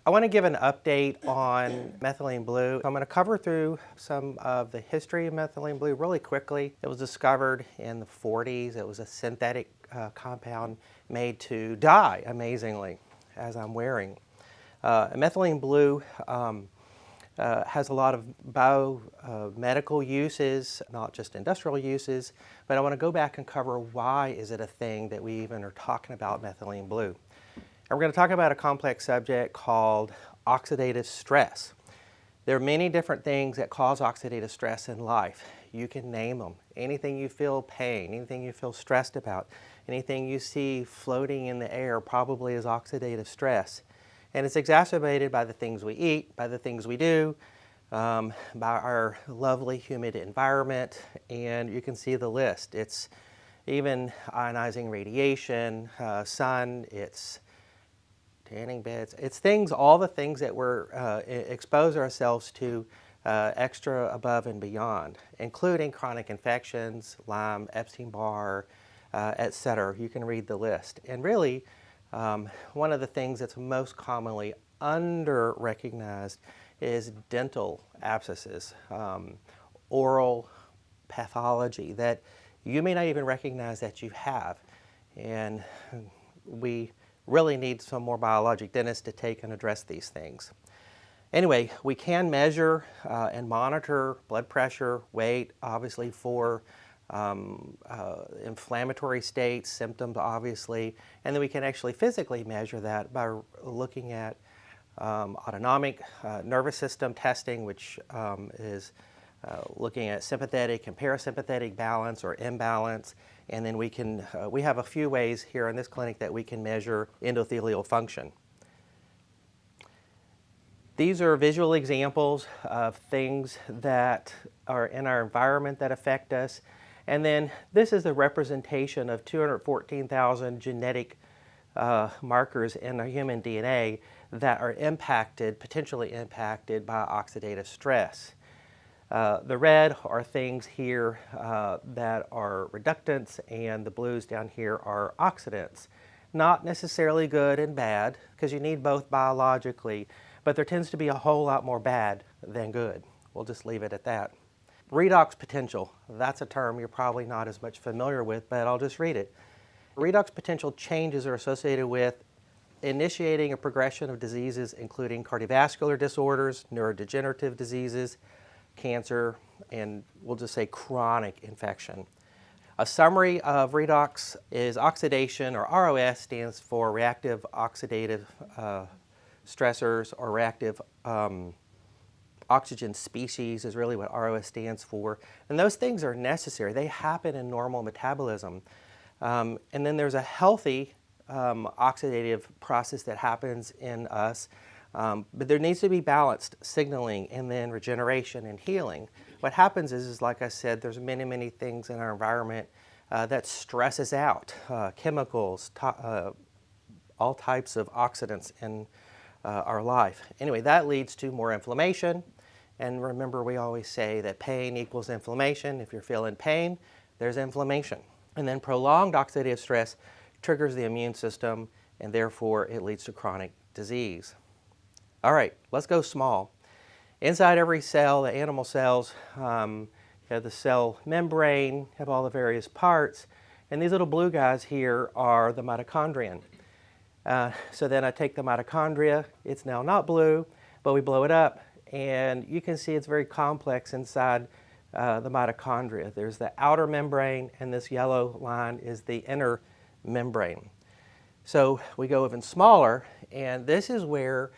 I want to give an update on methylene blue. I'm going to cover through some of the history of methylene blue really quickly. It was discovered in the 40s. It was a synthetic compound made to dye, amazingly, as I'm wearing. Methylene blue has a lot of biomedical uses, not just industrial uses, but I want to go back and cover why is it a thing that we even are talking about methylene blue. And we're going to talk about a complex subject called oxidative stress. There are many different things that cause oxidative stress in life. You can name them. Anything you feel pain, anything you feel stressed about, anything you see floating in the air probably is oxidative stress. And it's exacerbated by the things we eat, by the things we do, by our lovely humid environment, and you can see the list. It's even ionizing radiation, sun, it's tanning beds, it's things, all the things that we're expose ourselves to extra above and beyond, including chronic infections, Lyme, Epstein-Barr, etc. You can read the list. And really, one of the things that's most commonly under-recognized is dental abscesses, oral pathology that you may not even recognize that you have. And we really need some more biologic dentists to take and address these things. Anyway, we can measure and monitor blood pressure, weight, obviously for inflammatory states, symptoms obviously, and then we can actually physically measure that by looking at autonomic nervous system testing, which is looking at sympathetic and parasympathetic balance or imbalance, and then we have a few ways here in this clinic that we can measure endothelial function. These are visual examples of things that are in our environment that affect us. And then this is a representation of 214,000 genetic markers in our human DNA that are impacted, potentially impacted by oxidative stress. The red are things here that are reductants, and the blues down here are oxidants. Not necessarily good and bad, because you need both biologically, but there tends to be a whole lot more bad than good. We'll just leave it at that. Redox potential, that's a term you're probably not as much familiar with, but I'll just read it. Redox potential changes are associated with initiating a progression of diseases including cardiovascular disorders, neurodegenerative diseases, cancer, and we'll just say chronic infection. A summary of redox is oxidation, or ROS stands for reactive oxidative stressors, or reactive oxygen species is really what ROS stands for. And those things are necessary. They happen in normal metabolism. And then there's a healthy oxidative process that happens in us. But there needs to be balanced signaling and then regeneration and healing. What happens is like I said, there's many, many things in our environment that stress us out. Chemicals, all types of oxidants in our life. Anyway, that leads to more inflammation. And remember, we always say that pain equals inflammation. If you're feeling pain, there's inflammation. And then prolonged oxidative stress triggers the immune system, and therefore it leads to chronic disease. All right, let's go small. Inside every cell, the animal cells, you have the cell membrane, have all the various parts, and these little blue guys here are the mitochondria. So then I take the mitochondria, it's now not blue, but we blow it up, and you can see it's very complex inside the mitochondria. There's the outer membrane, and this yellow line is the inner membrane. So we go even smaller, and this is where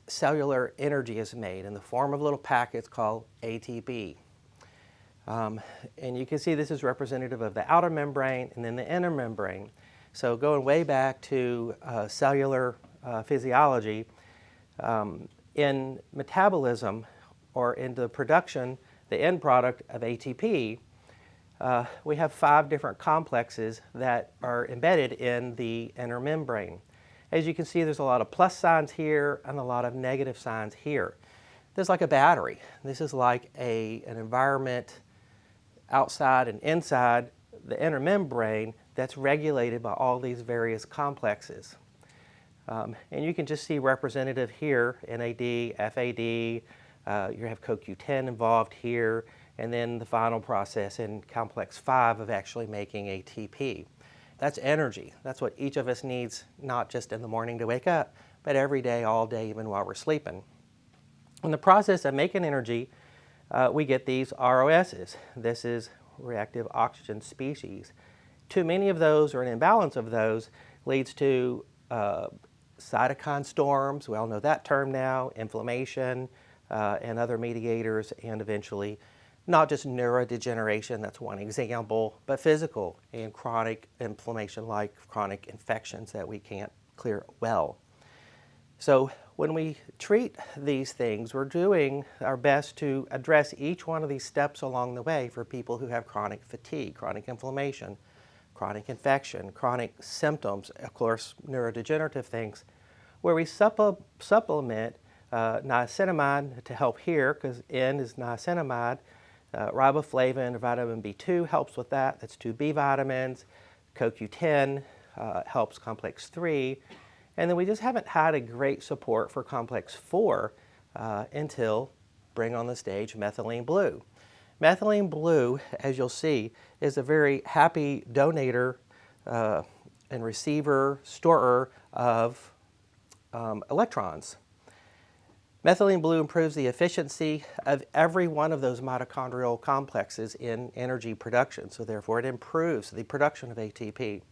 cellular energy is made in the form of little packets called ATP. And you can see this is representative of the outer membrane and then the inner membrane. So going way back to cellular physiology, in metabolism or in the production, the end product of ATP, we have 5 different complexes that are embedded in the inner membrane. As you can see, there's a lot of plus signs here and a lot of negative signs here. There's like a battery. This is like an environment outside and inside the inner membrane that's regulated by all these various complexes. And you can just see representative here, NAD, FAD, you have CoQ10 involved here, and then the final process in complex 5 of actually making ATP. That's energy. That's what each of us needs, not just in the morning to wake up, but every day, all day, even while we're sleeping. In the process of making energy, we get these ROSs. This is reactive oxygen species. Too many of those or an imbalance of those leads to cytokine storms, we all know that term now, inflammation, and other mediators, and eventually not just neurodegeneration, that's one example, but physical and chronic inflammation like chronic infections that we can't clear well. So when we treat these things, we're doing our best to address each one of these steps along the way for people who have chronic fatigue, chronic inflammation, chronic infection, chronic symptoms, of course, neurodegenerative things, where we supplement niacinamide to help here, because N is niacinamide. Riboflavin, vitamin B2 helps with that. That's 2 B vitamins. CoQ10 helps complex 3. And then we just haven't had a great support for complex 4 until bring on the stage methylene blue. Methylene blue, as you'll see, is a very happy donator and receiver, storer of electrons. Methylene blue improves the efficiency of every one of those mitochondrial complexes in energy production, so therefore it improves the production of ATP.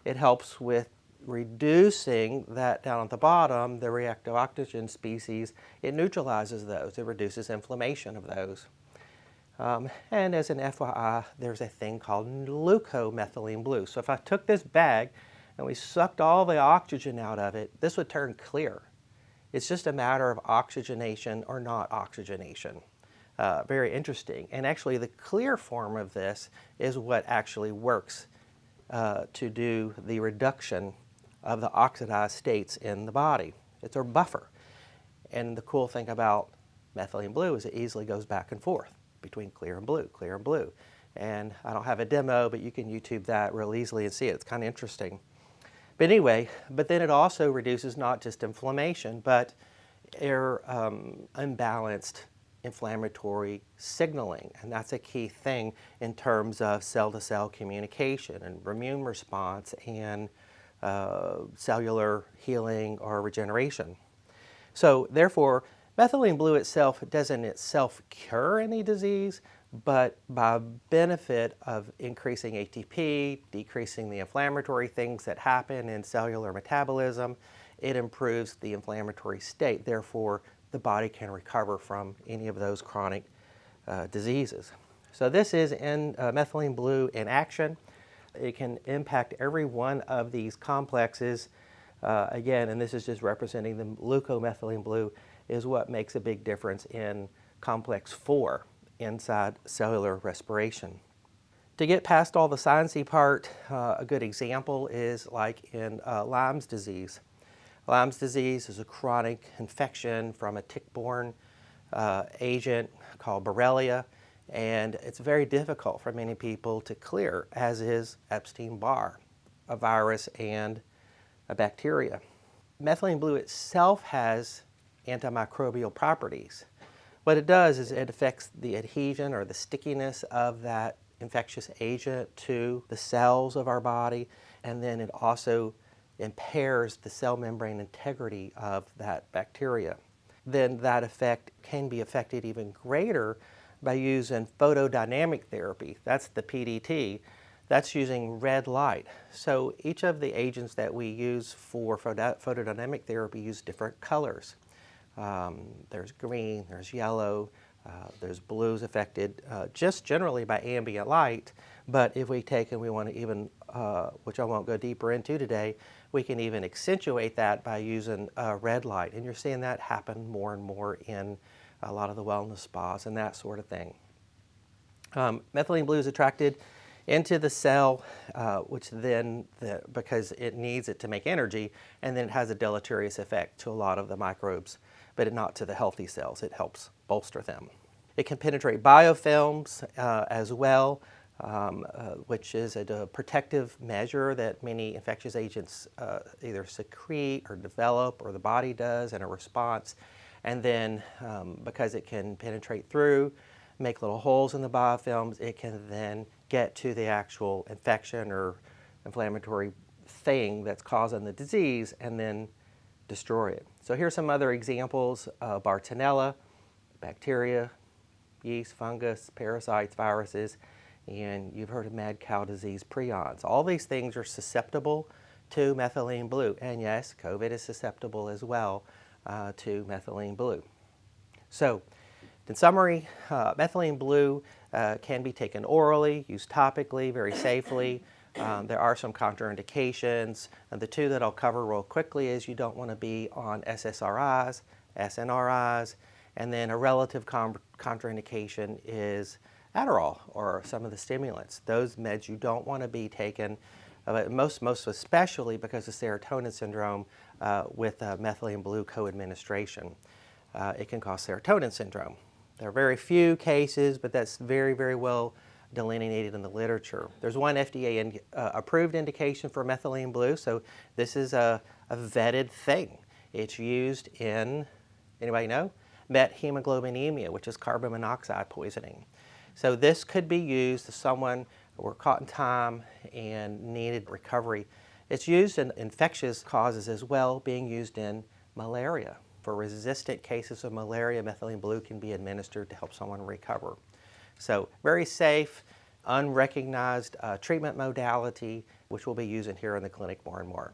It helps with reducing that down at the bottom, the reactive oxygen species. It neutralizes those. It reduces inflammation of those. And as an FYI, there's a thing called leucomethylene blue. So if I took this bag and we sucked all the oxygen out of it, this would turn clear. It's just a matter of oxygenation or not oxygenation. Very interesting. And actually the clear form of this is what actually works to do the reduction of the oxidized states in the body. It's a buffer. And the cool thing about methylene blue is it easily goes back and forth between clear and blue, clear and blue. And I don't have a demo, but you can YouTube that real easily and see it. It's kind of interesting. But anyway, but then it also reduces not just inflammation, but unbalanced inflammatory signaling. And that's a key thing in terms of cell-to-cell communication and immune response and cellular healing or regeneration. So therefore, methylene blue itself doesn't cure any disease, but by benefit of increasing ATP, decreasing the inflammatory things that happen in cellular metabolism, it improves the inflammatory state. Therefore, the body can recover from any of those chronic diseases. So this is methylene blue in action. It can impact every one of these complexes. Again, and this is just representing the leucomethylene blue, is what makes a big difference in complex 4 inside cellular respiration. To get past all the sciencey part, a good example is like in Lyme's disease. Lyme's disease is a chronic infection from a tick-borne agent called Borrelia, and it's very difficult for many people to clear, as is Epstein-Barr, a virus and a bacteria. Methylene blue itself has antimicrobial properties. What it does is it affects the adhesion or the stickiness of that infectious agent to the cells of our body, and then it also impairs the cell membrane integrity of that bacteria. Then that effect can be affected even greater by using photodynamic therapy. That's the PDT. That's using red light. So each of the agents that we use for photodynamic therapy use different colors. There's green, there's yellow, there's blues affected just generally by ambient light, but if we take and we want to even, which I won't go deeper into today, we can even accentuate that by using red light. And you're seeing that happen more and more in a lot of the wellness spas and that sort of thing. Methylene blue is attracted into the cell, which then, because it needs it to make energy, and then it has a deleterious effect to a lot of the microbes, but not to the healthy cells. It helps bolster them. It can penetrate biofilms as well. which is a protective measure that many infectious agents either secrete or develop, or the body does in a response. And then because it can penetrate through, make little holes in the biofilms, it can then get to the actual infection or inflammatory thing that's causing the disease and then destroy it. So here's some other examples: Bartonella, bacteria, yeast, fungus, parasites, viruses, and you've heard of mad cow disease, prions. All these things are susceptible to methylene blue, and yes, COVID is susceptible as well to methylene blue. So, in summary, methylene blue can be taken orally, used topically, very safely. There are some contraindications. And the two that I'll cover real quickly is you don't want to be on SSRIs, SNRIs, and then a relative contraindication is Adderall or some of the stimulants. Those meds you don't want to be taken, most especially because of serotonin syndrome with methylene blue co-administration. It can cause serotonin syndrome. There are very few cases, but that's very, very well delineated in the literature. There's one FDA approved indication for methylene blue, so this is a vetted thing. It's used in, anybody know? Methemoglobinemia, which is carbon monoxide poisoning. So this could be used if someone were caught in time and needed recovery. It's used in infectious causes as well, being used in malaria. For resistant cases of malaria, methylene blue can be administered to help someone recover. So very safe, unrecognized treatment modality, which we'll be using here in the clinic more and more.